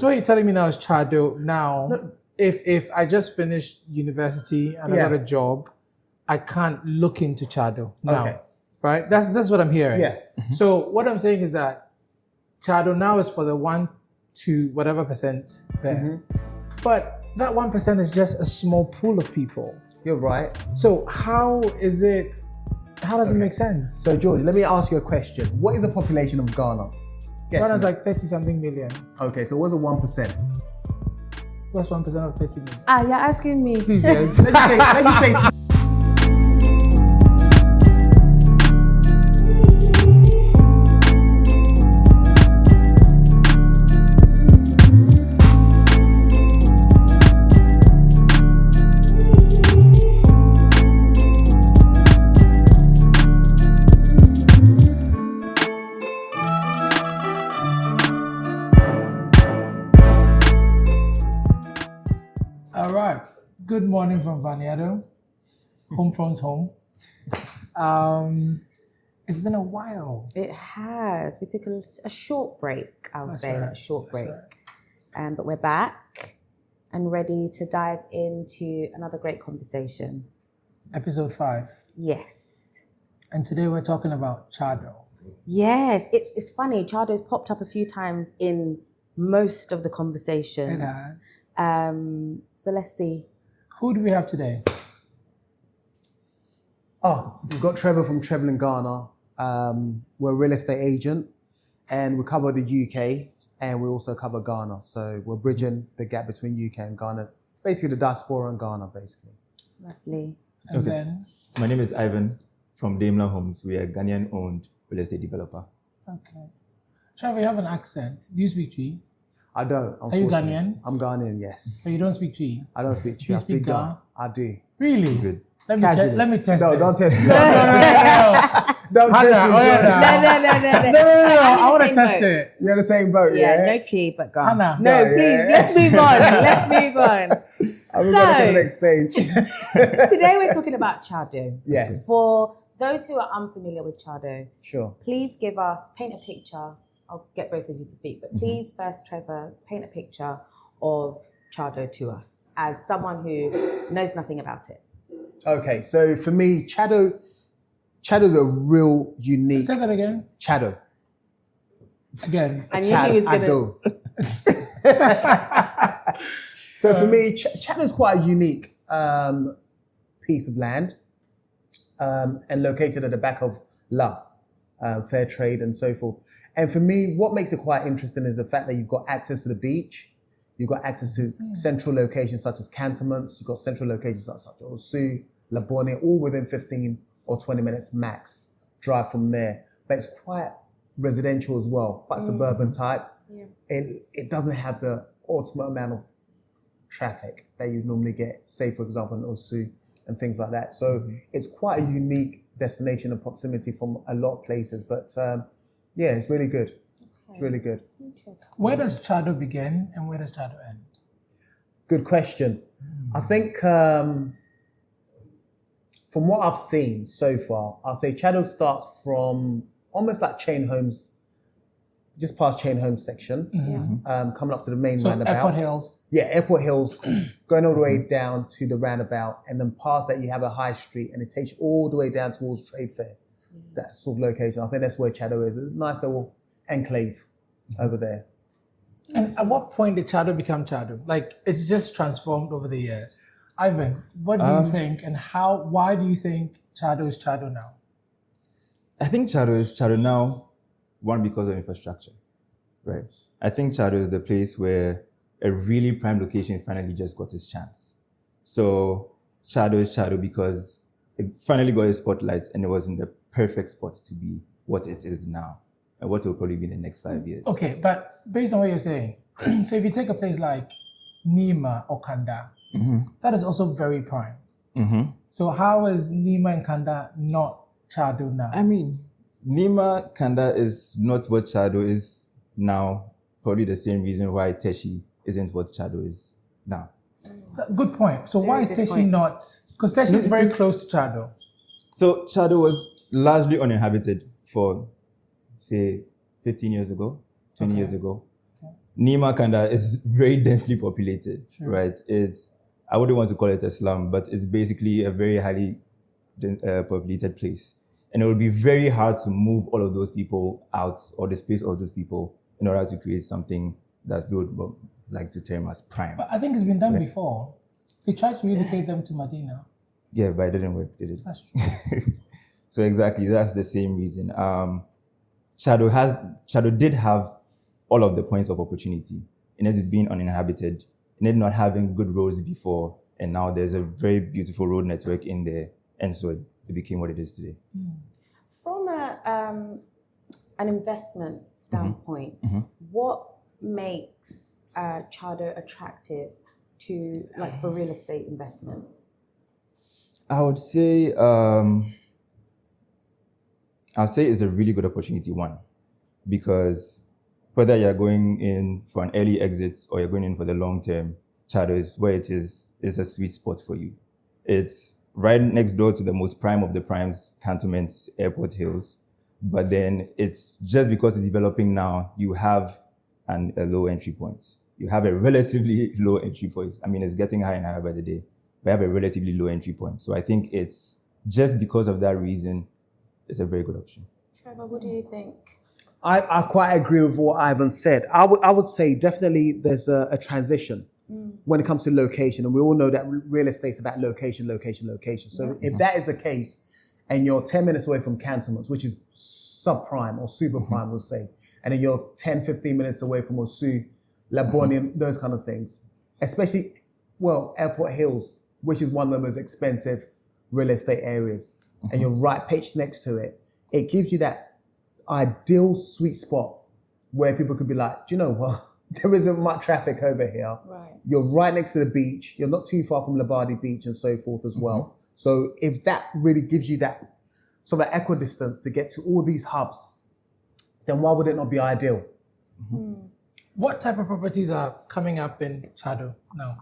So what you're telling me now is Chardo. Now, if I just finished university and I got a job, I can't look into Chardo now, right? That's what I'm hearing. Yeah. So what I'm saying is that Chardo now is for the 1 to whatever percent there, but that 1% is just a small pool of people. You're right. So how does it make sense? So George, let me ask you a question. What is the population of Ghana? Ghana's like 30 something million. Okay, so what's the 1%? What's 1% of 30 million? You're asking me. Please, yes. Let me say Good morning from Tse Addo. Home from home. It's been a while. It has. We took a short break, I'll say, a short break. Right. But we're back and ready to dive into another great conversation. Episode 5. Yes. And today we're talking about Chardo. Yes. It's funny. Chardo's popped up a few times in most of the conversations. It has. So let's see. Who do we have today? We've got Trevor from Trevor and Ghana. We're a real estate agent and we cover the UK and we also cover Ghana. So we're bridging the gap between UK and Ghana. Basically the Diaspora and Ghana, basically. Lovely. And then? So my name is Ivan from Neighbourhoods. We are a Ghanaian-owned real estate developer. Okay. Trevor, you have an accent. Do you speak Twi? I don't, Are you Ghanaian? I'm Ghanaian, yes. But you don't speak Twi? I don't speak Twi. You I speak speak Ga. I do. Really? Good. Let me test No, this. don't test me. No. Don't test me. No. I want to test it. You're in the same boat, yeah? No Twi, but Ghana. Hannah. No, please, let's move on. I'm going to the next stage. Today we're talking about Chardo. Yes. For those who are unfamiliar with Chardo, Sure. please paint a picture. I'll get both of you to speak, but please first, Trevor, paint a picture of Chardo to us as someone who knows nothing about it. Okay, so for me, Chardo's a real unique... Say that again. Chardo. Again. I knew he was going to... So for me, Chardo's quite a unique piece of land and located at the back of La. Fair trade and so forth. And for me, what makes it quite interesting is the fact that you've got access to the beach, you've got access to central locations such as cantonments, you've got central locations such as Osu, Labone, all within 15 or 20 minutes max drive from there. But it's quite residential as well, quite suburban type. Yeah. It doesn't have the ultimate amount of traffic that you normally get, say for example in Osu and things like that. So it's quite a unique destination and proximity from a lot of places, but it's really good. Okay. It's really good. Where does Chardo begin and where does Chardo end? Good question. I think from what I've seen so far, I'll say Chardo starts from almost like Chain Homes, just past Chain Homes section, coming up to the main roundabout. Airport Hills. Yeah, Airport Hills, going all the way down to the roundabout, and then past that you have a high street, and it takes you all the way down towards Trade Fair. That sort of location. I think that's where Chardo is. It's a nice little enclave over there. And at what point did Chardo become Chardo? Like, it's just transformed over the years. Ivan, what do you think, and why do you think Chardo is Chardo now? I think Chardo is Chardo now, one, because of infrastructure, right? I think Chardo is the place where a really prime location finally just got its chance. So Chardo is Chardo because it finally got its spotlight and it was in the perfect spot to be what it is now and what it will probably be in the next 5 years. Okay, but based on what you're saying, so if you take a place like Nima or Kanda, that is also very prime. So how is Nima and Kanda not Chardo now? I mean, Nima Kanda is not what Chardo is now. Probably the same reason why Teshi isn't what Chardo is now. Good point. So why is Teshi not? Because Teshi is very close to Chardo. So Chardo was largely uninhabited for, say, 15 years ago, 20 years ago. Nima Kanda is very densely populated, right? I wouldn't want to call it a slum, but it's basically a very highly populated place. And it would be very hard to move all of those people out or displace all those people in order to create something that we would like to term as prime. But I think it's been done before. They tried to relocate them to Medina. Yeah, but it didn't work, did it? That's true. So exactly, that's the same reason. Chardo did have all of the points of opportunity in it being uninhabited, in it not having good roads before, and now there's a very beautiful road network in there, and so it became what it is today. From an investment standpoint, what makes Chardo attractive to for real estate investment? I would say it's a really good opportunity, one, because whether you're going in for an early exit or you're going in for the long term, Chardo is where it is a sweet spot for you. It's right next door to the most prime of the primes, Cantonment, Airport Hills. But then it's just because it's developing now, you have a low entry point. You have a relatively low entry point. I mean, it's getting higher and higher by the day. We have a relatively low entry point. So I think it's just because of that reason, it's a very good option. Trevor, what do you think? I quite agree with what Ivan said. I would say definitely there's a transition when it comes to location. And we all know that real estate's about location. So if that is the case, and you're 10 minutes away from Cantonment, which is subprime or super prime, we'll say, and then you're 10, 15 minutes away from Osu, Labonium, those kind of things, especially, Airport Hills, which is one of the most expensive real estate areas, and you're right pitched next to it, it gives you that ideal sweet spot where people could be like, do you know what? There isn't much traffic over here. Right. You're right next to the beach. You're not too far from Labadi Beach and so forth as well. So if that really gives you that sort of equidistance to get to all these hubs, then why would it not be ideal? What type of properties are coming up in Chardo now?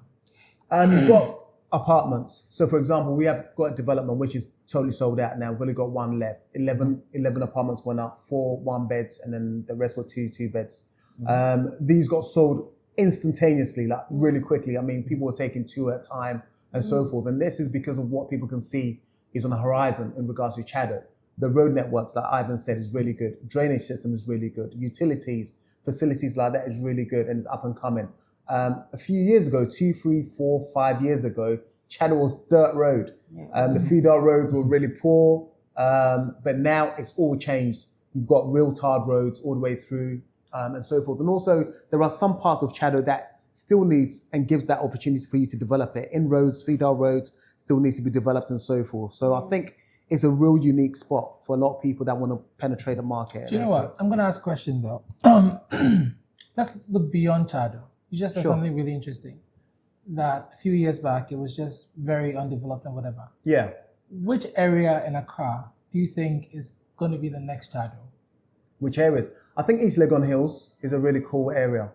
You've got apartments. So for example, we have got a development which is totally sold out now. We've only got one left. 11 apartments went up, 4 1-beds, and then the rest were 2 2-beds. These got sold instantaneously, like really quickly. I mean, people were taking 2 at a time and so forth. And this is because of what people can see is on the horizon in regards to Chardo. The road networks, like Ivan said, is really good. Drainage system is really good. Utilities, facilities like that is really good and it's up and coming. A few years ago, 2, 3, 4, 5 years ago, Chardo was dirt road. The feeder roads were really poor. But now it's all changed. You've got real tarred roads all the way through. And so forth. And also, there are some parts of Chardo that still needs and gives that opportunity for you to develop it. In roads, feeder roads still needs to be developed and so forth. So I think it's a real unique spot for a lot of people that want to penetrate the market. Do you know what? I'm going to ask a question though. Let's look beyond Chardo. You just said something really interesting. That a few years back, it was just very undeveloped and whatever. Yeah. Which area in Accra do you think is going to be the next Chardo? Which areas? I think East Legon Hills is a really cool area.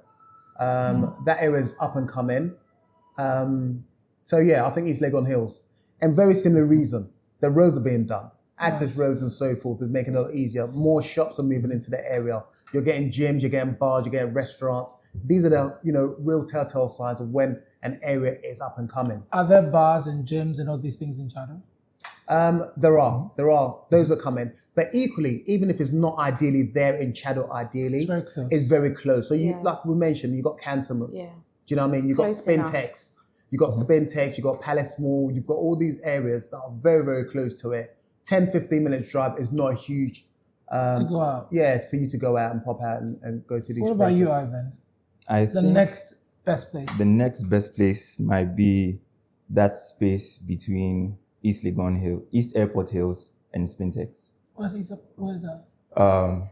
That area is up and coming. So yeah, I think East Legon Hills. And very similar reason. The roads are being done. Access roads and so forth is making it a lot easier. More shops are moving into the area. You're getting gyms, you're getting bars, you're getting restaurants. These are the, real telltale signs of when an area is up and coming. Are there bars and gyms and all these things in Chardo? There are. Those are coming. But equally, even if it's not ideally there in Chardo, it's very close. So you, like we mentioned, you got Cantonments. Yeah. Do you know what I mean? You got Close enough. Spintex. You got Spintex. You got Palace Mall. You've got all these areas that are very, very close to it. 10, 15 minutes drive is not a huge. To go out. Yeah, for you to go out and pop out and go to these. What about places. you, Ivan? I The think next best place. the next best place might be that space between East Airport Hills and Spintex. Where's that?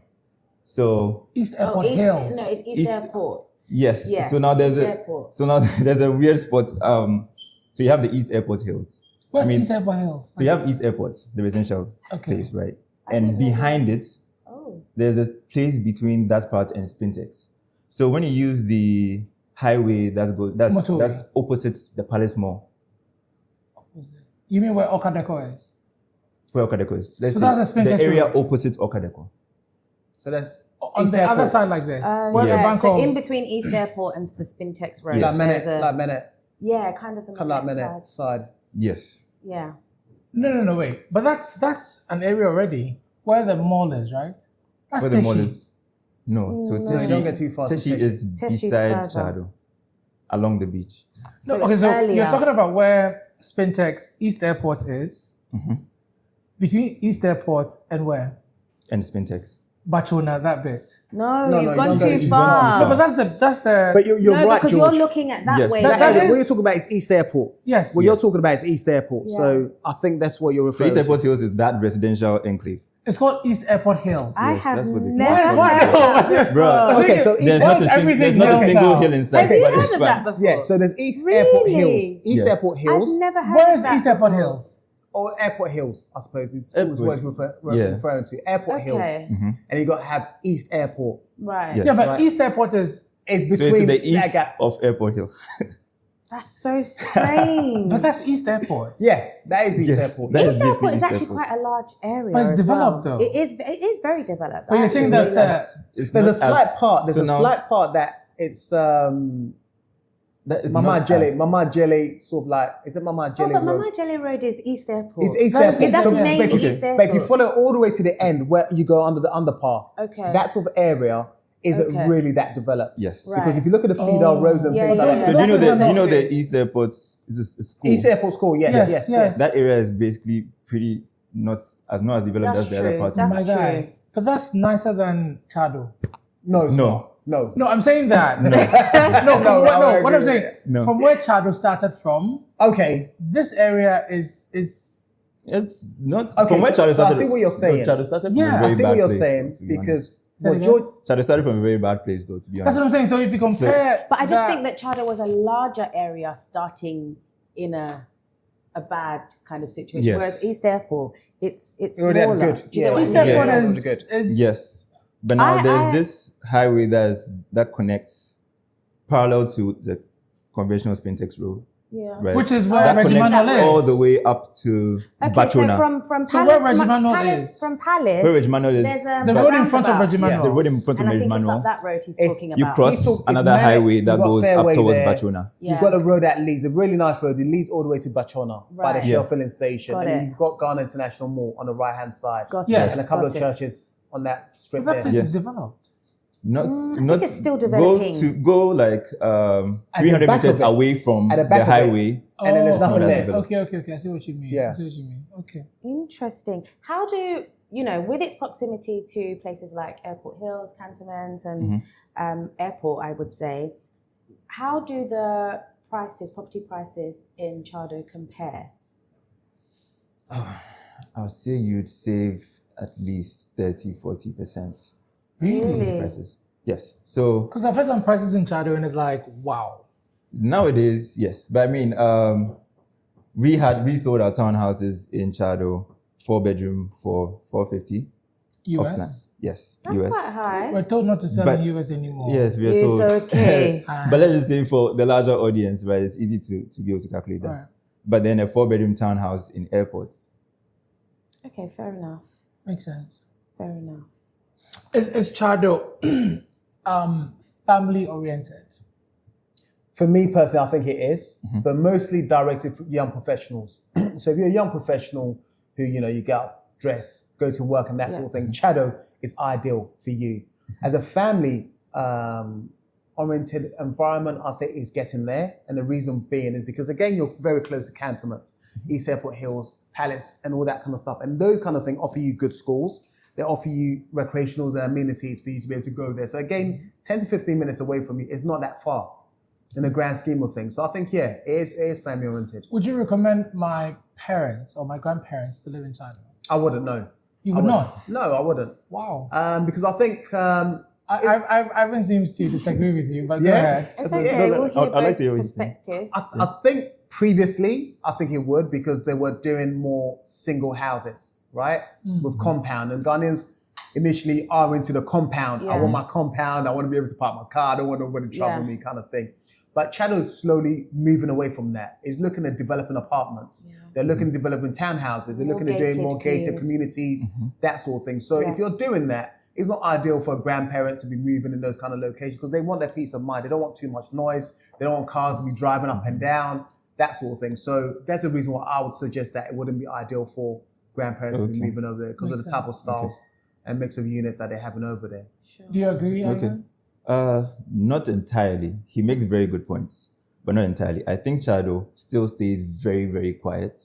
So East Airport Hills. No, it's East Airport. yes. Yeah, So now there's East a weird spot. So you have the East Airport Hills. Where's East Airport Hills? So you have East Airport, the residential place, right? And behind it, there's a place between that part and Spintex. So when you use the highway that's opposite the Palace Mall. You mean where Okadeko is? Where Okadeko is. So that's the Spintex area road. opposite Okadeko. So that's On East the Airport. other side like this. Where the Yeah, bank so of... in between East Airport and the Spintex Road. Yes. there's a- Like Minute Yeah, kind of the kind of like Minute Minute side. side. Yes. Yeah. No, wait. But that's an area already where the mall is, right? That's Where the mall Teshi. is. No, so No, you don't get too far to Teshi Teshi. is Teshi's beside further. Chardo, along the beach. No, So okay, it's so earlier. you're talking about where Spintex East Airport is. Mm-hmm. Between East Airport and where? And Spintex. Bachona, that bit. No, No, you've you gone don't go- too you've far. gone No, but that's the But you're no, right, because George. you're looking at that Yes. way. That What is- you're talking about is East Airport. yes. What Yes. you're talking about is East Airport. Yeah. So I think that's what you're So referring East to. Airport Hills is that residential enclave. It's called East Airport Hills. I Yes, have that's what they call never it. Why? heard that Bro, before. Okay, so East There's Why not is a, everything there's not a hills single now? hill inside. Have you but heard it's of fine. that before? Yeah, so there's East Airport Really? Hills. East Yes. Airport Hills. I've never heard Where of is that East Airport before. Hills? Or Airport Hills, I suppose, is Airport. what it's Yeah. referring to. Airport Hills. Okay. And you got to have East Airport. Right. Yes. Yeah, but Right. East Airport is... It's So between it's to the east that gap. of Airport Hills. That's so strange. But that's East Airport. Yeah, that is East Yes, Airport. that is East Airport basically is East actually Airport. quite a large area. But it's as developed, well. though. It is very developed. But you're saying that's the... It's There's not a slight as- part. There's so a now- slight part that it's That is Mama not Jelly. as- Mama Jelly sort of like, is it Mama Oh, Jelly but Road? Mama Jelly Road is East Airport. It's East That is- Airport. that's So- main but if you- East Airport. But if you follow all the way to the end where you go under the underpath, Okay. that sort of area isn't Okay. really that developed. Yes. Right. Because if you look at the feeder roads and Yeah, things yeah, like yeah. So that, do you know Those the are do you know not- the East Airport is a school? East Airport School, yes, Yes, yes, yes. That area is basically pretty not as developed That's as the other true. parts. That's My true. guy. But that's nicer than Chardo. No, it's No. not. No. No, I'm saying that. No, No, what I'm agree. saying, No. from where Chardo started from, Okay. this area is It's not Okay, from where so- Chardo so I started. see what you're saying. No, Chardo started from Yeah, a I very I see bad what you're place, saying though, to be because Say it what again? George, honest. Chardo started from a very bad place, though. To be that's honest. what I'm saying. So if you compare, But I just think that Chardo was a larger area starting in a bad kind of situation. Yes. Whereas East Airport, it's Already had smaller. good. Do you know Yeah. what I East mean? Airport Yeah, is, really is Yes, but now I- there's this highway that connects parallel to the conventional Spintex Road, Yeah. right? which is where that Reggie connects Manuel is. all the way up to Okay, Bachona. so from So Palace, where Reggie Manuel Palace is? from Palace, Where Reggie Manuel is, there's The road in front of roundabout. Reggie Manuel. the road in front of And I Reggie think it's Manuel. up that road he's It's- talking You about. cross It's another Merrick, highway you've that got goes up Fairway towards there. Bachona. Yeah. You've got a road that leads, a really nice road. It leads all the way to Bachona by the Right. Shell Yeah. filling station. Got and it. you've got Ghana International Mall on the right hand side. Got Yes. it. And a couple got of it. churches on that strip But that there. place Yes. is developed. Not think it's still developing. Go like At the 300 back meters of it. away from At the the back of it. highway. And then there's nothing not there. developed. Okay. I see what you mean. Yeah. I see what you mean. Okay. Interesting. How do with its proximity to places like Airport Hills, Cantonment, and Airport, I would say, how do the property prices in Chardo compare? I'll say you'd save at least 30-40% Really? prices. Yes. So Because I've heard some prices in Chardo and it's like, wow. nowadays, yes. But I mean, we sold our townhouses in Chardo, 4-bedroom for $450. US. Yes, That's US. quite high. We're told not to sell But- in US anymore. Yes, we are It's told. okay. But let's just say for the larger audience, right, it's easy to be able to calculate that. Right. But then a 4-bedroom townhouse in Airport. Okay, fair enough. Makes sense. Fair enough. Is Chardo family oriented? For me personally, I think it is, but mostly directed to young professionals. So if you're a young professional who, you get up, dress, go to work and that sort of thing, Chardo is ideal for you. As a family oriented environment, I say is getting there. And the reason being is because, again, you're very close to cantonments, East Airport Hills, Palace, and all that kind of stuff. And those kind of things offer you good schools. They offer you recreational amenities for you to be able to go there. So again, 10 to 15 minutes away from you is not that far in the grand scheme of things. So I think, it is family oriented. Would you recommend my parents or my grandparents to live in Chardo? I wouldn't know. You would not? No, I wouldn't. Wow. Because I think... Ivan seems to disagree with you, but go Yeah. ahead. It's Yeah, okay. We'll hear I'd like both to hear what you say. perspectives. I think previously, I think it would because they were doing more single houses, right? With compound. And Ghanaians initially are into the compound. I Yeah. want my compound. I want to be able to park my car. I don't want nobody to trouble me kind of thing. But Chardo is slowly moving away from that. It's looking at developing apartments. Yeah. They're looking at developing townhouses. They're More looking at doing more gated gated communities, that sort of thing. So Yeah. if you're doing that, it's not ideal for a grandparent to be moving in those kind of locations because they want their peace of mind. They don't want too much noise. They don't want cars to be driving up and down, that sort of thing. So that's the reason why I would suggest that it wouldn't be ideal for grandparents to be moving over there because of the type of styles and mix of units that they're having over there. Sure. Do you agree, Ivan? Not entirely. He makes very good points, but not entirely. I think Chardo still stays very, very quiet.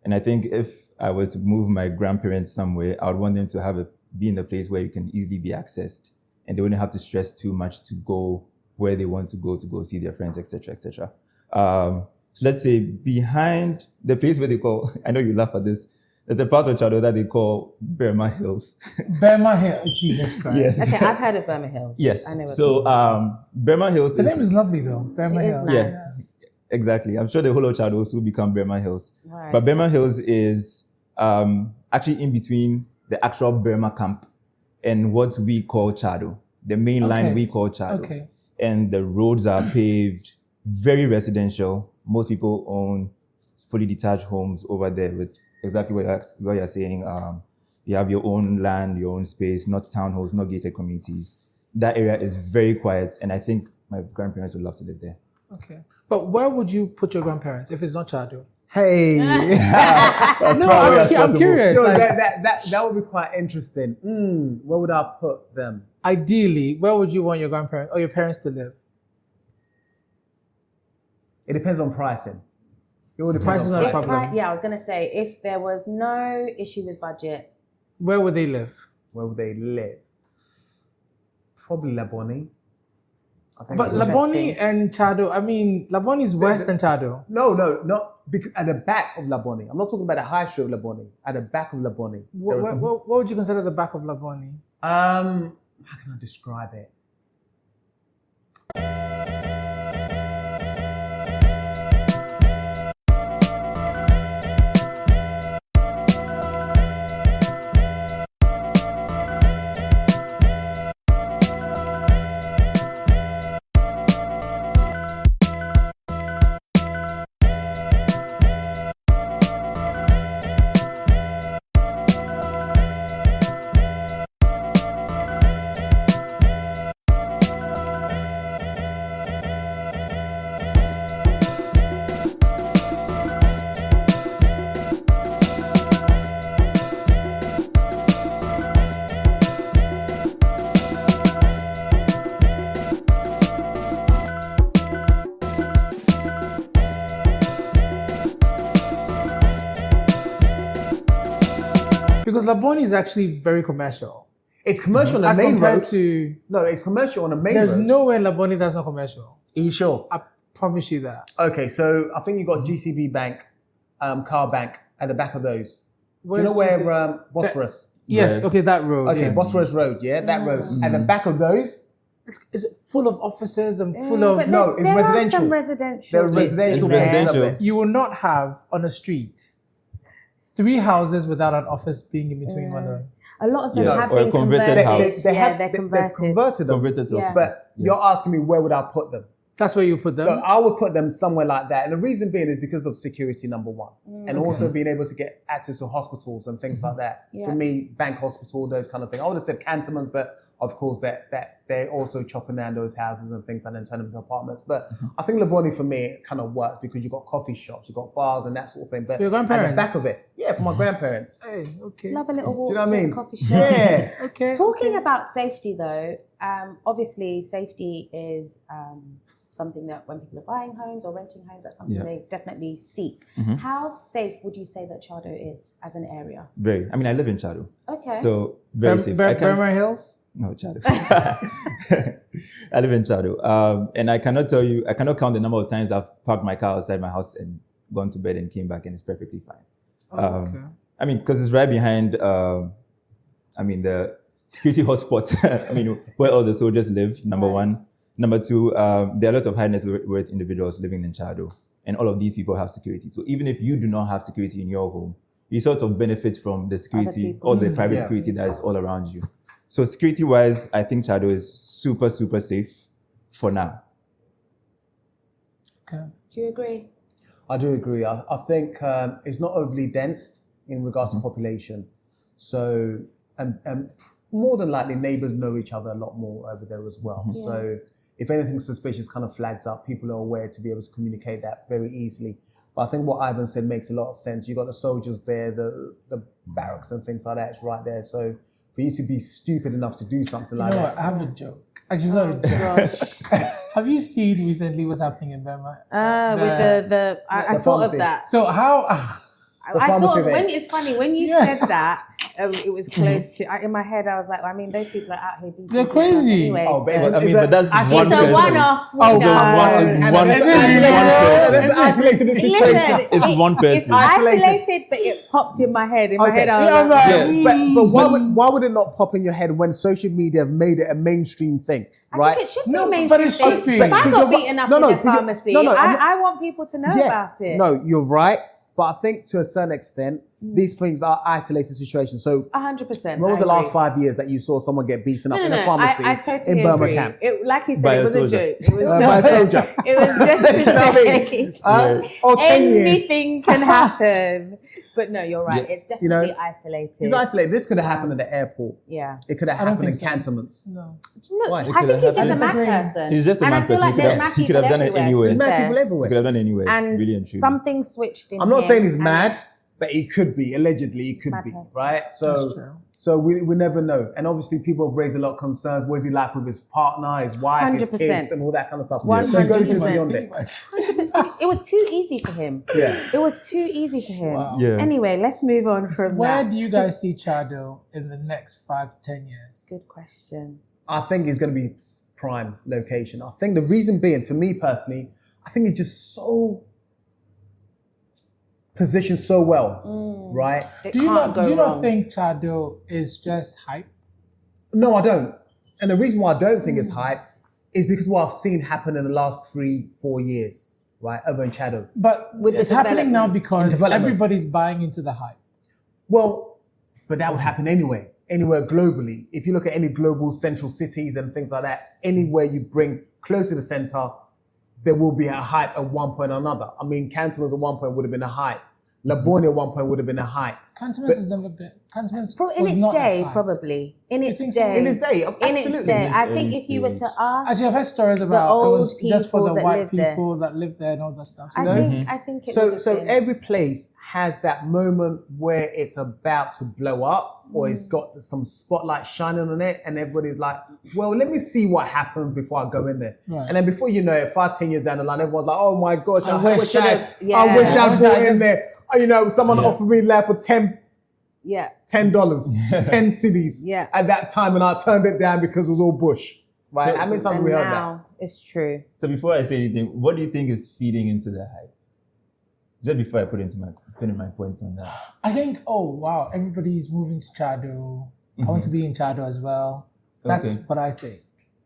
And I think if I were to move my grandparents somewhere, I would want them to be in a place where you can easily be accessed and they wouldn't have to stress too much to go where they want to go see their friends, etc., etc. So let's say behind the place where they call, I know you laugh at this, there's a part of Chardo that they call Burma Hills. Burma Hills, Jesus Christ. Yes. Okay, I've heard of Burma Hills. Yes. I know what So Burma Hills The name is lovely though, Burma It is Hills. nice. Yes, exactly. I'm sure the whole of Chardo will become Burma Hills. Right. But Burma Hills is actually in between the actual Burma camp and what we call Chardo, the main line we call Chardo. Okay. And the roads are paved, very residential. Most people own fully detached homes over there with exactly what you're saying. You have your own land, your own space, not townhomes, not gated communities. That area is very quiet, and I think my grandparents would love to live there. Okay. But where would you put your grandparents if it's not Chardo? Hey, I'm curious. So Like, that would be quite interesting. Where would I put them? ideally, where would you want your grandparents or your parents to live? It depends on pricing. It would depend Price is on not a pricing. problem. Yeah, I was going to say, if there was no issue with budget, Where would they live? Where would they live? Probably Laboni. I think But it would- Laboni and Chardo, I mean, Laboni is worse than Chardo. No, not at the back of Laboni. I'm not talking about the high street of Laboni. At the back of Laboni. What would you consider the back of Laboni? How can I describe it? Because Laboni is actually very commercial. It's commercial on As the main compared road. to, No, it's commercial on the main there's road. nowhere in Laboni that's not commercial. Are you sure? I promise you that. Okay, so I think you got GCB Bank, Car Bank at the back of those. Do you know Where's where Bosphorus? Yes, Red. okay, that road. Okay, yes. Bosphorus Road, yeah, that road. At the back of those, Is it full of offices and full of... but No, it's there are residential. some residential. there are residential. It's residential. there. You will not have on a street 3 houses without an office being in between one of them. A lot of them Yeah, have or a been converted converted. house. They're They've converted. converted them. Converted to Yeah. office. But you're asking me where would I put them? That's where you put them. So I would put them somewhere like that. And the reason being is because of security, number one. And also being able to get access to hospitals and things like that. Yeah. For me, bank hospital, those kind of things. I would have said cantonments, but of course that they're also chopping down those houses and things and then turning them into apartments. But I think Laboni for me kind of worked because you've got coffee shops, you've got bars and that sort of thing. But For your at grandparents? the back of it, yeah, for my grandparents. Hey, okay. Love a little walk Do you know what I to mean? the coffee shop. Yeah. Okay. Talking about safety though, obviously safety is something that when people are buying homes or renting homes, that's something Yeah. they definitely seek. How safe would you say that Chardo is as an area? Very. I mean, I live in Chardo. Okay. So very safe. I can't- Burma Hills? No, Chardo. I live in Chardo. And I cannot count the number of times I've parked my car outside my house and gone to bed and came back and it's perfectly fine. Okay. I mean, because it's right behind, the security hotspot. I mean, where all the soldiers live, number one. Number two, there are a lot of high net worth individuals living in Chardo. And all of these people have security. So even if you do not have security in your home, you sort of benefit from the security people. or the private Yeah. security that is all around you. So security-wise, I think Chardo is super, super safe for now. Okay. Do you agree? I do agree. I think it's not overly dense in regards to population. So, and more than likely neighbours know each other a lot more over there as well. Yeah. So if anything suspicious kind of flags up, people are aware to be able to communicate that very easily. But I think what Ivan said makes a lot of sense. You got the soldiers there, the barracks and things like that. It's right there. So for you to be stupid enough to do something like that. I have a joke. Actually, sorry. Have you seen recently what's happening in Burma? With the I thought of pharmacy. that. So how? I pharmacy thought there. it's funny when you Yeah. said that. It was close to. In my head, I was like, I mean, those people are out here. beating They're people up crazy. Anyway, Oh, but so- it's I mean, but that's I see one it's a person. one-off. Oh, window. And one Is it person. really? Let's isolate the situation. Listen, It's one It's person. isolated, but it popped in my head. In my head, I Yeah, I was was like, like, But why would it not pop in your head when social media have made it a mainstream thing, I right? think it should be No, mainstream. but it should thing. be. If I Because got what- beaten up no, in no, the because- pharmacy, no, I'm not- I want people to know about it. No, you're right. But I think to a certain extent, these things are isolated situations. So 100%. when was the I last agree. 5 years that you saw someone get beaten up No, in no, a no. pharmacy I totally in Burma agree. camp? Like he said, By it a was a soldier. joke. It was By a soldier. It was just to You know what I mean? say Or 10 years. anything can happen. But no, you're right. Yes. It's definitely isolated. It's isolated. This could have happened at the airport. Yeah. It could have I don't happened in think so. cantonments. No. No, Why? I It think could he's have just a happened. mad person. He's just a And mad I feel person. like there's mad He could have people done it everywhere, anywhere. to be There's mad fair. people He everywhere. could have done it anywhere. And really and truly. something switched in I'm not him, saying he's and mad, but he could be. Allegedly, he could Mad be. person. Right? That's So true. so we never know. And obviously people have raised a lot of concerns. What is he like with his partner, his wife, his 100%. kids, and all that kind of stuff. Yeah. So it goes just 100%. beyond Pretty it. much. It was too easy for him. Yeah. It was too easy for him. Wow. Yeah. Anyway, let's move on from Where that. do you guys see Chardo in the next 5-10 years? Good question. I think it's going to be prime location. I think the reason being, for me personally, I think it's just so positioned so well, right? It Do you can't not go do you wrong. not think Chardo is just hype? No, I don't. And the reason why I don't think it's hype is because what I've seen happen in the last 3-4 years, right, over in Chardo. But With the it's happening now development. because Development. everybody's buying into the hype. Well, but that would happen anywhere globally. If you look at any global central cities and things like that, anywhere you bring close to the center, there will be a hype at one point or another. I mean, Cantonals at one point would have been a hype. Labonia at one point would have been a hype. Cantonments has never been. Cantonments In was its not day, a hype. probably. In its think so? day. In its day, In absolutely. its day. I In think its if you were to stage. ask, Actually, I've heard stories about it old was just for people the that white lived there. people that lived there and all that stuff. I think it would have So been. every place has that moment where it's about to blow up, or it's got some spotlight shining on it, and everybody's like, "Well, let me see what happens before I go in there." Right. And then before you know it, 5-10 years down the line, everyone's like, "Oh my gosh, I wish wish I I'd, had- Yeah. I wish I I'd wish bought I in just- there." You know, someone offered me land for yeah. $10, 10 cities Yeah. at that time, and I turned it down because it was all bush. Right? So- How many times have And we heard that? now it's true. So before I say anything, what do you think is feeding into the hype? Just before I put in my points on that. I think, oh wow, everybody's moving to Chardo. I want to be in Chardo as well. That's Okay. what I think.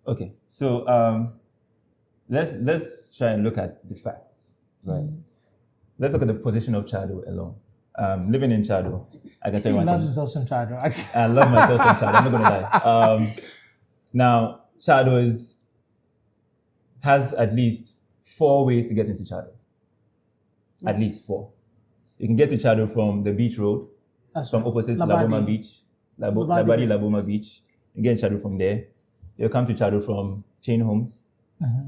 Okay, so let's try and look at the facts, right? Let's look at the position of Chardo alone. Living in Chardo, I can tell He you one loves thing. himself some Chardo. Actually. I love myself some Chardo. I'm not gonna lie. Now, Chardo has at least 4 ways to get into Chardo. At least 4. You can get to Chardo from the beach road, That's from right. opposite to Labadi. Laboma Beach, Labadi. Labadi Laboma Beach. You get Chardo from there. You'll come to Chardo from Chain Homes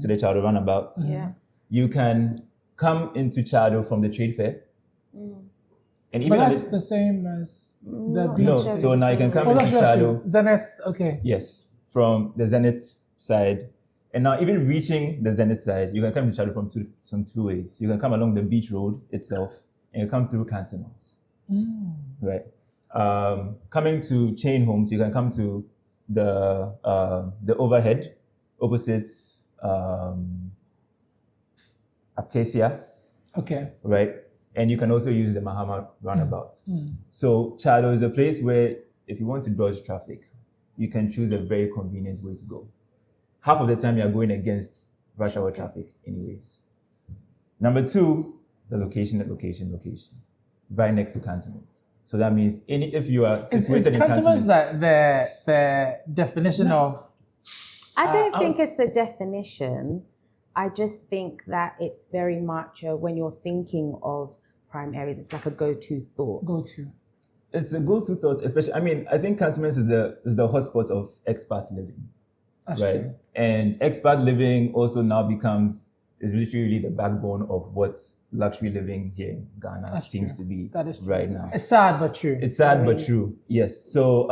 to the Chardo roundabout. Yeah. You can come into Chardo from the trade fair. And But even that's the same as the beach. no, necessarily so the now you can same. come Oh, into that's true. Chardo. Zenith, okay. Yes, from the Zenith side. And now even reaching the Zenith side, you can come to Chardo from two ways. You can come along the beach road itself and you come through Cantonals. Right. Coming to Chain Homes, you can come to the overhead opposite Acacia, Okay. right? And you can also use the Mahama roundabouts. So Chardo is a place where if you want to dodge traffic, you can choose a very convenient way to go. Half of the time you are going against rush hour traffic anyways. Number 2, the location. Right next to cantonments. So that means if you are Is situated in cantonments cantonments, the definition of... I don't think it's the definition. I just think that it's very much when you're thinking of prime areas, it's like a go-to thought. go to? It's a go-to thought, especially. I mean, I think cantonments is the hotspot of expat living, That's right? true. And expat living also now is literally the backbone of what luxury living here in Ghana That's seems true. to be That is true. right now. It's sad but true. It's sad but true. Yes. So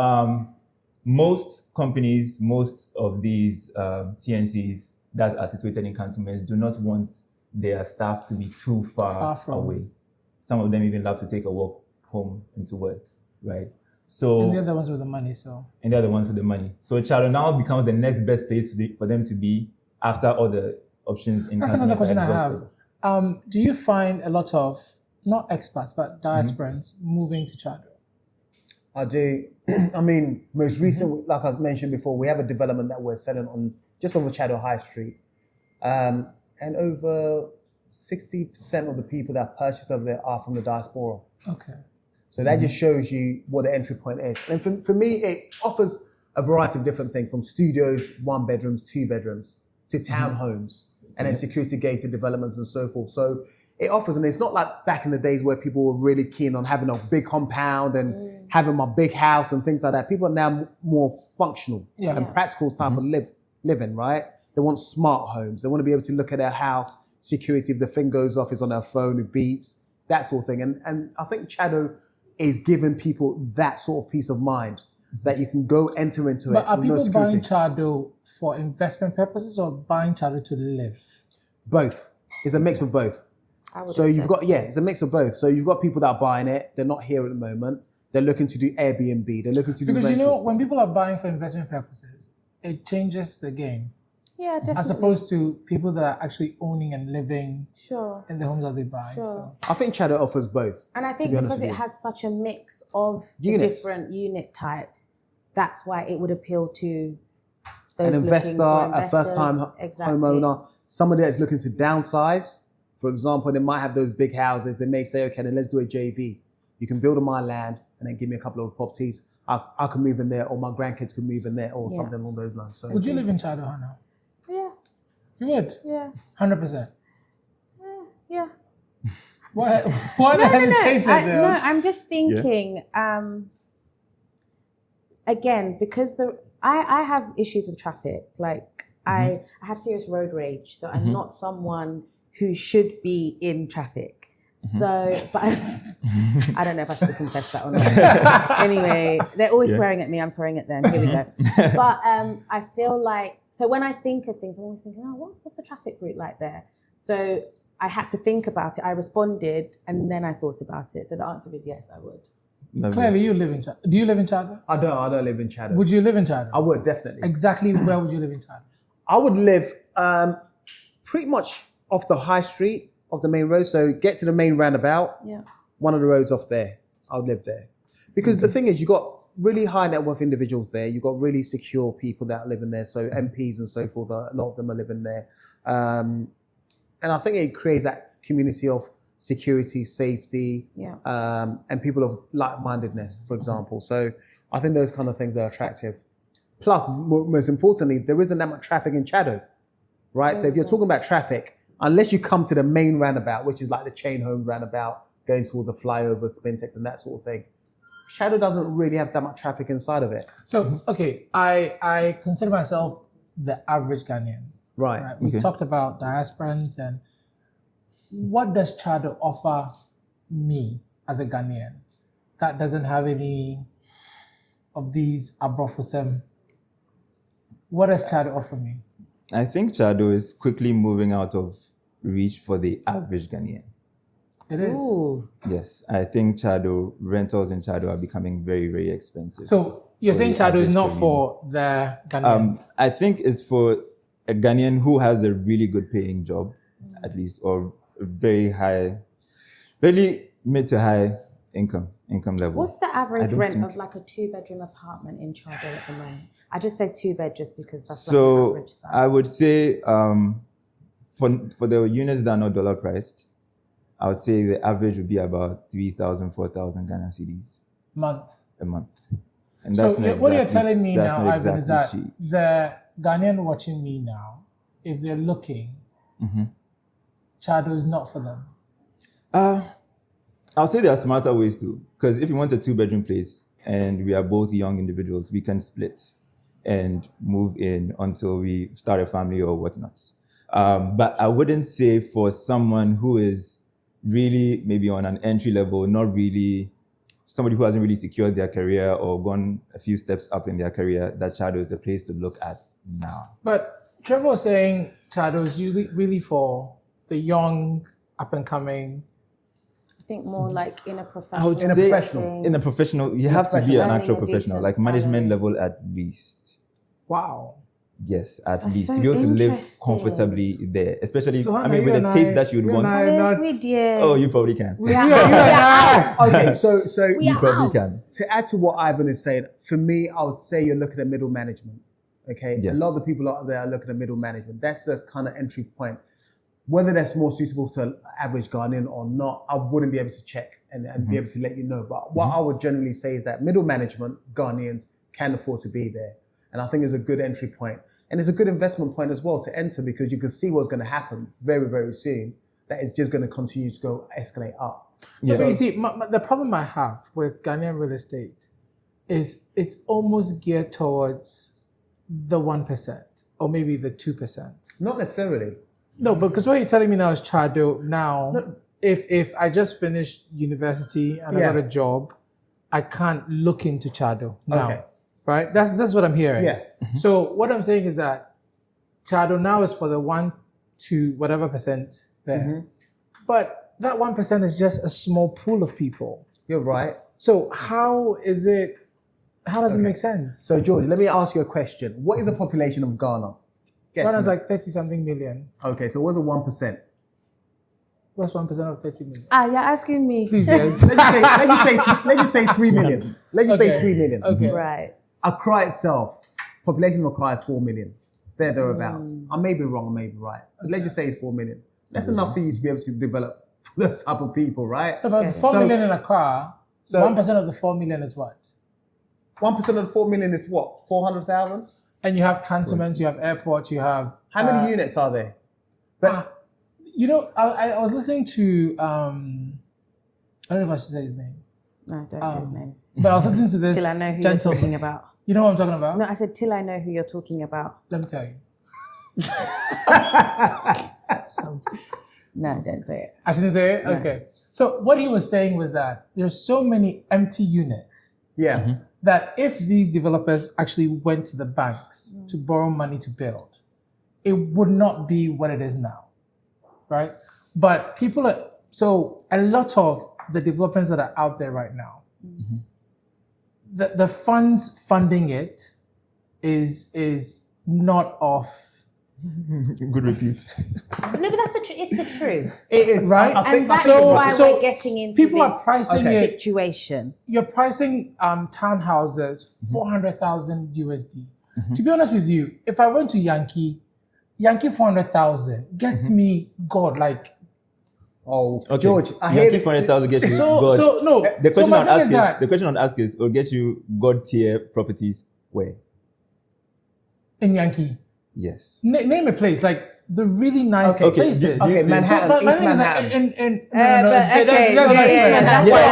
most companies, most of these TNCs that are situated in cantonments do not want their staff to be too far from. away. Some of them even love to take a walk home into work, right? So And they're the ones with the money, so. And they're the ones with the money. So Chardo now becomes the next best place for them to be after all the options in That's another cantonments are question I have. exhausted. Do you find a lot of, not expats, but diasporans moving to Chardo? I do. I mean, most recently, like I mentioned before, we have a development that we're selling on just over Chardo High Street. And over 60% of the people that have purchased over there are from the diaspora. Okay. So that just shows you what the entry point is. And for me, it offers a variety of different things, from studios, 1 bedrooms, 2 bedrooms, to townhomes, and then security gated developments and so forth. So it offers, and it's not like back in the days where people were really keen on having a big compound and having my big house and things like that. People are now more functional and practical type of living, right? They want smart homes. They want to be able to look at their house, security, if the thing goes off, it's on their phone, it beeps, that sort of thing. And I think Chardo is giving people that sort of peace of mind that you can go enter into But it are with no people security. buying Chardo for investment purposes or buying Chardo to live? Both. It's a mix of both. So you've got, it's a mix of both. So you've got people that are buying it. They're not here at the moment. They're looking to do Airbnb. They're looking to do Because rental. when people are buying for investment purposes, it changes the game. Yeah, definitely. As opposed to people that are actually owning and living Sure. in the homes that they buy. Sure. So. I think Chardo offers both. And I think be honest because with it you. has such a mix of the Units. different unit types, that's why it would appeal to those An looking investor, for a investors. first-time Exactly. homeowner, somebody that's looking to downsize. For example, they might have those big houses. They may say, okay, then let's do a JV. You can build on my land and then give me a couple of properties. I can move in there, or my grandkids can move in there, or something along those lines. So Would you live in Chardo, Hannah? Yeah, You would? yeah, 100%. yeah. Why the hesitation there? No, I'm just thinking, again, because I have issues with traffic. Like I have serious road rage, so I'm not someone who should be in traffic. So, but I don't know if I should confess that or not. Anyway, they're always swearing at me. I'm swearing at them. Here we go. But I feel like, so when I think of things, I'm always thinking, oh, what's the traffic route like there? So I had to think about it. I responded and then I thought about it. So the answer is yes, I would. Clearly, you live in Chardo. Do you live in Chardo? I don't live in Chardo. Would you live in Chardo? I would, definitely. Exactly where would you live in Chardo? I would live pretty much off the high street, off the main road. So get to the main roundabout, one of the roads off there. I would live there. Because the thing is, you've got really high net worth individuals there. You've got really secure people that live in there. So MPs and so forth, a lot of them are living there. And I think it creates that community of security, safety, and people of like-mindedness, for example. So I think those kind of things are attractive. Plus, most importantly, there isn't that much traffic in Chardo, right? So if you're talking about traffic, unless you come to the main roundabout, which is like the chain home roundabout, going towards the flyover, Spintex and that sort of thing, Chardo doesn't really have that much traffic inside of it. So, okay, I consider myself the average Ghanaian. Right. We talked about diasporans, and what does Chardo offer me as a Ghanaian that doesn't have any of these abrofosem? What does Chardo offer me? I think Chardo is quickly moving out of reach for the average Ghanaian. It is. Ooh. Yes, I think rentals in Chardo are becoming very, very expensive. So you're saying the Chardo is average not Ghanaian. for the Ghanaian? I think it's for a Ghanaian who has a really good paying job, at least, or very high, really mid to high income level. What's the average rent think- of like a 2-bedroom apartment in Chardo at the moment? I just said 2-bed just because that's like an So average size. I would say for the units that are not dollar priced, I would say the average would be about 3,000, 4,000 Ghana cedis Month. a month. And So that's not what you're exactly- telling me that's now, not Ivan, is exactly that cheap. the Ghanaian watching me now, if they're looking, Chardo is not for them. I'll say there are smarter ways too. Because if you want a 2-bedroom place and we are both young individuals, we can split and move in until we start a family or whatnot. But I wouldn't say for someone who is really maybe on an entry level, not really somebody who hasn't really secured their career or gone a few steps up in their career, that Chardo is the place to look at now. But Trevor was saying Chardo is usually really for the young, up and coming. I think more like in a professional. I would In a say professional. in a professional, you have to be an Earning actual a professional, decent like management salary. level at least. Wow. Yes, at That's least so to be able to live interesting. comfortably there, especially So, I Hannah, mean with you the and taste I- that you would you and want. I are not- Oh, you probably can. You and I. Okay, so You probably can. to add to what Ivan is saying, for me, I would say you're looking at middle management. Okay, Yeah. a lot of the people out there are looking at middle management. That's the kind of entry point. Whether that's more suitable to an average Ghanaian or not, I wouldn't be able to check and be able to let you know. But what I would generally say is that middle management Ghanaians can afford to be there, and I think it's a good entry point. And it's a good investment point as well to enter because you can see what's going to happen very, very soon. That is just going to continue to go escalate up. Yeah. But you see, the problem I have with Ghanaian real estate is it's almost geared towards the 1% or maybe the 2%. Not necessarily. No, because what you're telling me now is Chardo. Now, if I just finished university and I Yeah. got a job, I can't look into Chardo now. Okay. Right? That's what I'm hearing. Yeah. So what I'm saying is that Chardo now is for the 1 to whatever percent there. But that 1% is just a small pool of people. You're right. So how does it make sense? So, George, let me ask you a question. What is the population of Ghana? Guess Ghana's me. like 30 something million. Okay, so what's the 1%? What's 1% of 30 million? You're asking me. Please, yes. Let's just say 3 million. Let's just say 3 million. Okay. Right. Accra itself, population of Accra is 4 million. Thereabouts. I may be wrong, I may be right. But let's just say it's 4 million. That's enough for you to be able to develop those type of people, right? No, but 4 So- million in Accra, so- 1% of the 4 million is what? 1% of the 4 million is what? 400,000? And you have cantonments, you have airports, you have... How many units are there? But You know, I was listening to... I don't know if I should say his name. No, don't say his name. But I was listening to this Till I know who you're talking gentleman. about. You know what I'm talking about? No, I said till I know who you're talking about. Let me tell you. So, No, don't say it. I shouldn't say it? Okay. So what he was saying was that there's so many empty units yeah. that if these developers actually went to the banks to borrow money to build, it would not be what it is now, right? But so a lot of the developments that are out there right now, the funds funding it is not off. Good repute. No, but that's it's the truth. It is. Right? I think And that is so- why so we're getting into people are this pricing it. situation. You're pricing townhouses 400,000 USD. To be honest with you, if I went to Yankee 400,000 gets me God like. Oh, Okay. George, I hear Yankee this. 400,000 gets you So God. no. The question so my on thing ask is is that the question on ask is will get you God tier properties where? in Yankee, Yes. name a place like the really nice Okay, places. Okay, Manhattan, So my East thing is that Manhattan.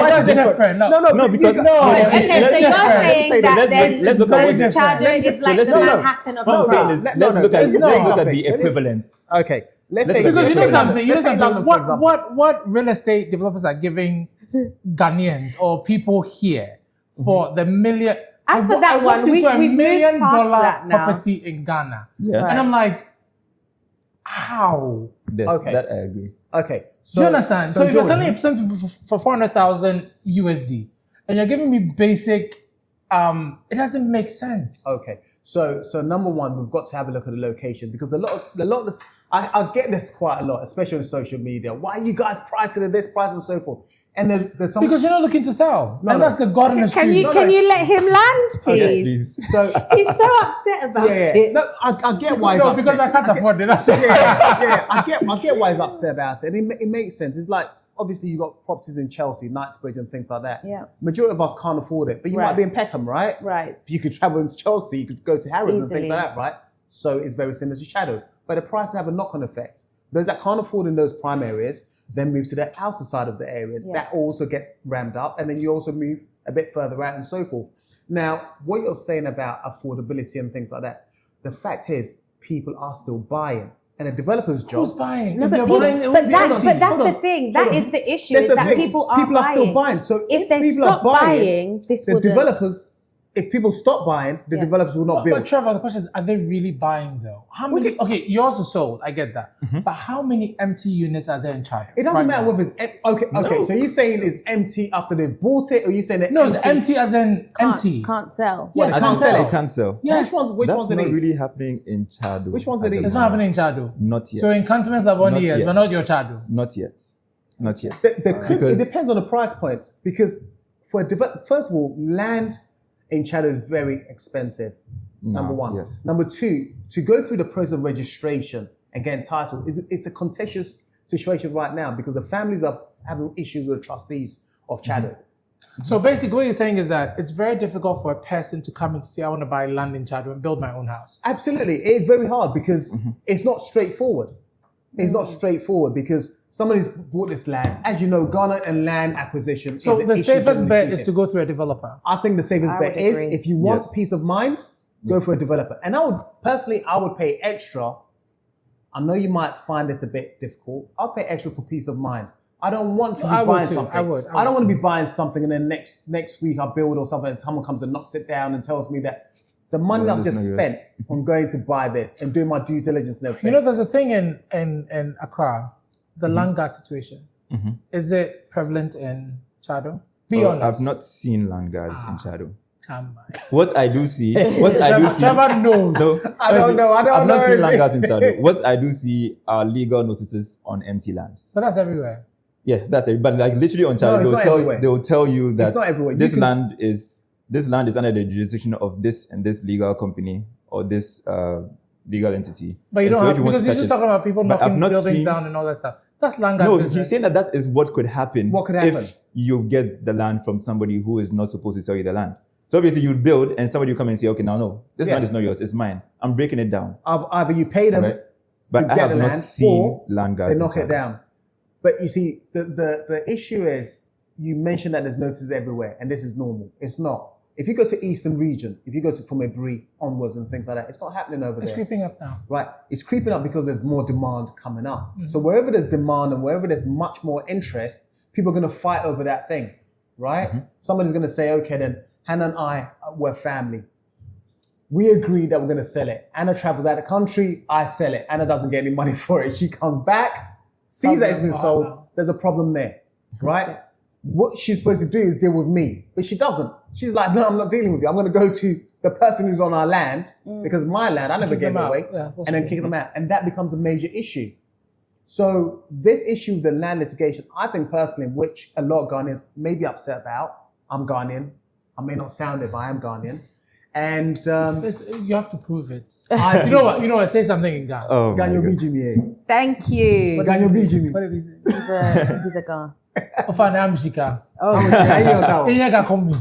that's different. No, No, because Okay, see, so let's- you're let's- saying that let's look at what the Chardo is like the Manhattan of what I'm Accra. saying is No, let's no, look at it's let's not. look at the equivalence. Okay, let's Let's say look at because you know Let's say something. You know Let's say something. London, for example. What real estate developers are giving Ghanaians or people here for the million? As for I that walked one, into a we've $1 moved million past that now. property in Ghana, Yes. and I'm like, how? Yes, Okay. that I agree. Okay, Do you understand? So if you're George, selling it for 400,000 USD, and you're giving me basic, it doesn't make sense. Okay, so number one, we've got to have a look at the location because a lot of this, I get this quite a lot, especially on social media. Why are you guys pricing at this price and so forth? And there's some Because you're not looking to sell, and that's the God in the Can street. you let him land, Yes, please? please. so He's so upset about it. No, I get why he's No, upset. because I can't afford it. That's why. yeah, I get why he's upset about it. And it makes sense. It's like obviously you got properties in Chelsea, Knightsbridge, and things like that. Yeah. Majority of us can't afford it, but you Right. might be in Peckham, right? Right. You could travel into Chelsea, you could go to Harrods and things Easily. like that, right? So it's very similar to Chardo, but the prices have a knock-on effect. Those that can't afford in those prime areas then move to the outer side of the areas. Yeah. That also gets rammed up, and then you also move a bit further out and so forth. Now, what you're saying about affordability and things like that, the fact is people are still buying. And a developer's job... Who's buying? No, If but, they're people, buying, it but, won't be that, empty. but that's Hold the on. thing. Hold That on. is the issue, That's is the that thing. people are People are still buying. So if they people are stop buying, this the would developers... If people stop buying, the Yeah. developers will not But build. Trevor, the question is, are they really buying though? How What many? do you- Okay, yours are sold. I get that. But how many empty units are there in Chardo? It doesn't right matter now? whether it's okay. So you're saying it's empty after they've bought it, or you saying that No, it's empty as in empty. can't sell. Yes, They can't can't sell sell. it. It can't sell. Yes. Which That's ones are not these? really happening in Chardo. Which ones are at the these? It's not happening in Chardo. Not yet. So in cantonments Laboni, Not yes, yet. but not your Chardo. Not yet. Not yet. It Because- depends on the price points, because for first of all, land in Chardo is very expensive. Number one. Yes. Number two, to go through the process of registration and getting title it's a contentious situation right now, because the families are having issues with the trustees of Chardo. So basically, what you're saying is that it's very difficult for a person to come and say, I want to buy land in Chardo and build my own house. Absolutely. It's very hard because it's not straightforward. It's not straightforward because somebody's bought this land. As you know, Ghana and land acquisition So is an the issue, safest generally bet is speaking. to go through a developer. I think the safest I bet would is agree. if you want Yes. peace of mind, go for a developer. And I would pay extra. I know you might find this a bit difficult. I'll pay extra for peace of mind. I don't want to be I would buying too. something. I would. I don't want to be buying something and then next week I build or something and someone comes and knocks it down and tells me that the money Yeah, I've there's just no spent on going to buy this and doing my due diligence and everything. You know, there's a thing in Accra, the land guard situation. Is it prevalent in Chardo? Be honest. I've not seen land guards in Chardo. Come on. What I do see, Trevor knows. I don't know. I've not know. seen land guards in Chardo. What I do see are legal notices on empty lands. But that's everywhere. Yeah, that's it. But like literally on No, Chardo, it's not everywhere. they will tell you that It's not everywhere. You this can- land is under the jurisdiction of this and this legal company or this legal entity. But you And don't so have, if you want because to you're touch just it- talking about people But I've knocking not buildings seen- down and all that stuff. That's land guard No, business. he's saying that is what could happen. What could happen? If you get the land from somebody who is not supposed to sell you the land. So obviously you build and somebody will come and say, okay, now no, this Yeah. land is not yours, it's mine. I'm breaking it down. Either you pay them Right. But to I get have the not land, seen or land guards they in knock it Chardo. down. But you see, the issue is, you mentioned that there's notices everywhere, and this is normal. It's not. If you go to Eastern region, if you go to from Ebri onwards and things like that, it's not happening over It's there. creeping up now. Right? It's creeping up because there's more demand coming up. So wherever there's demand and wherever there's much more interest, people are going to fight over that thing, right? Somebody's going to say, okay, then Hannah and I were family. We agree that we're going to sell it. Anna travels out of the country. I sell it. Anna doesn't get any money for it. She comes back, sees that it's been sold. There's a problem there, right? What she's supposed to do is deal with me, but she doesn't. She's like, no, I'm not dealing with you. I'm going to go to the person who's on our land because my land, I never kick gave them it out. away, Yeah, that's and then true. kick them out. And that becomes a major issue. So this issue of the land litigation, I think personally, which a lot of Ghanaians may be upset about. I'm Ghanaian. I may not sound it, but I am Ghanaian. And You have to prove it. I- You know what? Say something in Ghana. Oh my Ganyo God. Bijimi. Thank you. Ganyo Bijimi. What did he say? He's a guy. Ofana Amshika. Hey, Inyaka call me.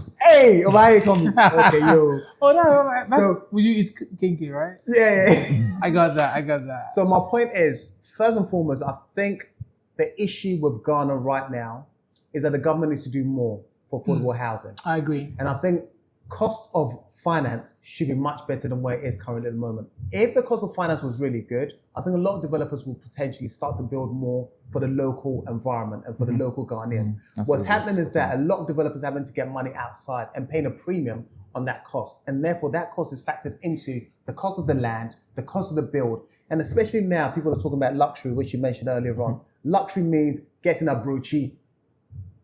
Obaye come. Okay, yo. Oh no, that's, So- will you eat kinky, right? Yeah. I got that. So my point is, first and foremost, I think the issue with Ghana right now is that the government needs to do more for affordable housing. I agree. And I think cost of finance should be much better than where it is currently at the moment. If the cost of finance was really good, I think a lot of developers will potentially start to build more for the local environment and for the local Ghanaian. What's happening is that a lot of developers are having to get money outside and paying a premium on that cost. And therefore that cost is factored into the cost of the land, the cost of the build. And especially now, people are talking about luxury, which you mentioned earlier on. Luxury means getting a broachy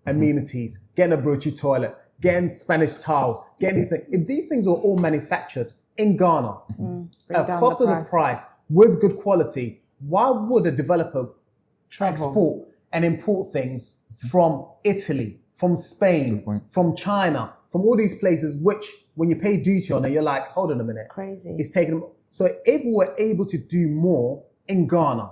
amenities, getting a broachy toilet, getting Spanish tiles, getting these things. If these things are all manufactured in Ghana, at down cost the of the price, with good quality, why would a developer export and import things from Italy, from Spain, from China, from all these places, which when you pay duty on it, you're like, hold on a minute. It's crazy. It's taking them. So if we're able to do more in Ghana,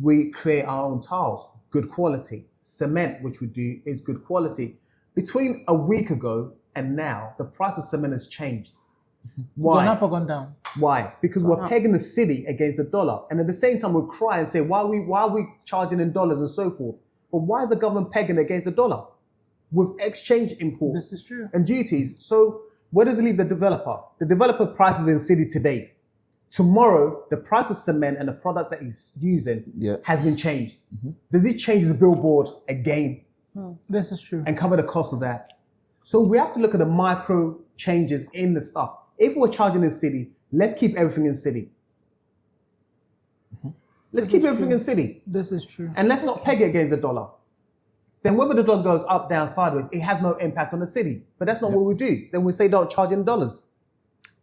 we create our own tiles, good quality. Cement, which we do, is good quality. Between a week ago and now, the price of cement has changed. Why? Gone up or gone down? Why? Because we're pegging the city against the dollar. And at the same time, we'll cry and say, why are we charging in dollars and so forth? But why is the government pegging against the dollar? With exchange imports This is true. and duties. So where does it leave the developer? The developer prices in city today. Tomorrow, the price of cement and the product that he's using has been changed. Does he change his billboard again This is true. and cover the cost of that? So we have to look at the micro changes in the stuff. If we're charging in city, let's keep everything in city. Let's keep everything in city. This is true. And let's not peg it against the dollar. Then whether the dollar goes up, down, sideways, it has no impact on the city. But that's not what we do. Then we say don't charge in dollars.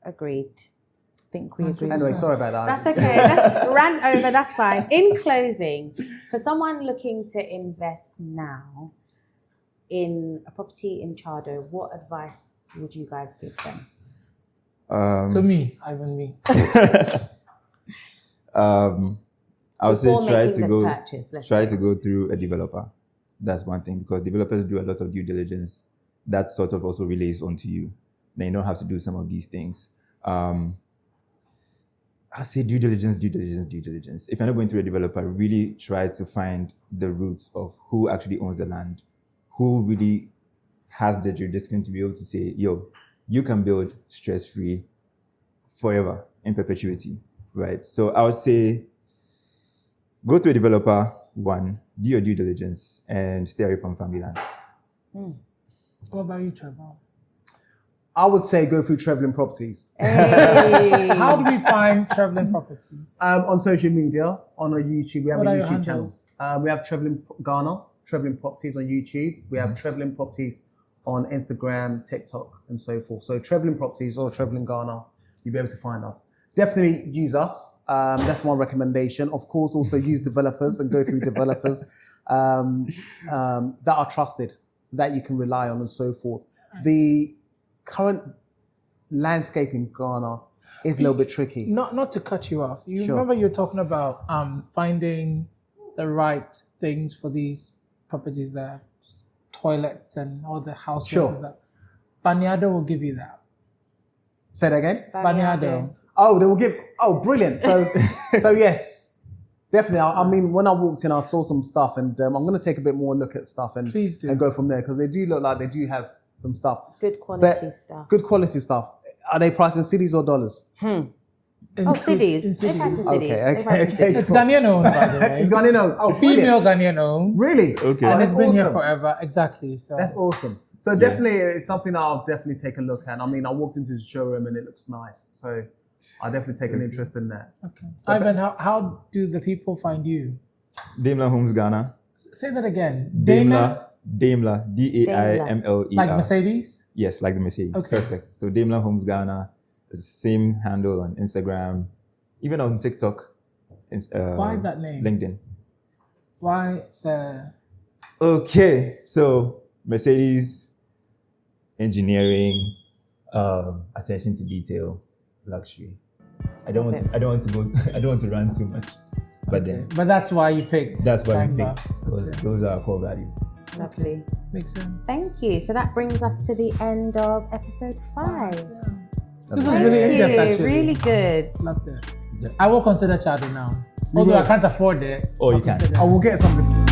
Agreed. I think we agree. Anyway, sorry about that. That's okay. Let's rant over. That's fine. In closing, for someone looking to invest now in a property in Chardo, what advice would you guys give them? So me, Ivan, me. I would say Before making the purchase, try to go through a developer. That's one thing, because developers do a lot of due diligence. That sort of also relays onto you. Then you don't have to do some of these things. I say due diligence. If you're not going through a developer, really try to find the roots of who actually owns the land, who really has the jurisdiction to be able to say, yo, you can build stress-free forever in perpetuity, right? So I would say go to a developer, one, do your due diligence, and stay away from family lands. What about you, Trevor? I would say go through Traveling Properties. Hey. How do we find traveling properties? On social media, on our YouTube, we have What a are your YouTube channel. handles? We have Traveling Ghana, Traveling Properties on YouTube. We have Traveling Properties on Instagram, TikTok, and so forth. So Traveling Properties or Traveling Ghana, you'll be able to find us. Definitely use us. That's one recommendation. Of course, also use developers and go through developers that are trusted, that you can rely on, and so forth. The current landscape in Ghana is a little bit tricky. Not to cut you off. You Sure. remember you were talking about finding the right things for these properties there, toilets and all the house Sure. places. Banyado will give you that. Say that again? Banyado. Oh, they will give. Oh, brilliant. So, so yes, definitely. I mean, when I walked in, I saw some stuff, and I'm going to take a bit more look at stuff and Please do. and go from there, because they do look like they do have some stuff. Good quality stuff. Good quality stuff. Are they priced in cities or dollars? In Cities. in They cities. price in cities. Okay, They price in okay. cities. It's Ghanaian owned, by the way. It's Ghanaian owned. Oh, Female brilliant. Ghanaian owned. Really? Okay. And that's it's been here awesome. forever. Exactly. So That's awesome. So definitely, it's something that I'll definitely take a look at. I mean, I walked into the showroom and it looks nice. So I'll definitely take an interest in that. okay. Ivan, how do the people find you? Daimler Homes Ghana. Say that again. Daimler, DAIMLER. Like Mercedes? Yes, like the Mercedes. Okay. Perfect. So Daimler Homes Ghana is the same handle on Instagram, even on TikTok. Why that name? LinkedIn. Why the... Okay, so Mercedes, engineering, attention to detail, luxury. I don't want to run too much, but then But that's why you picked. that's why we Daimler. think, because those are our core values. Lovely. Makes sense. Thank you. So that brings us to the end of episode 5. This was really in-depth, actually. Really good. Loved it. Yeah. I will consider Chardo now. Although I can't afford it. Oh, you I'll can. consider it. I will get something.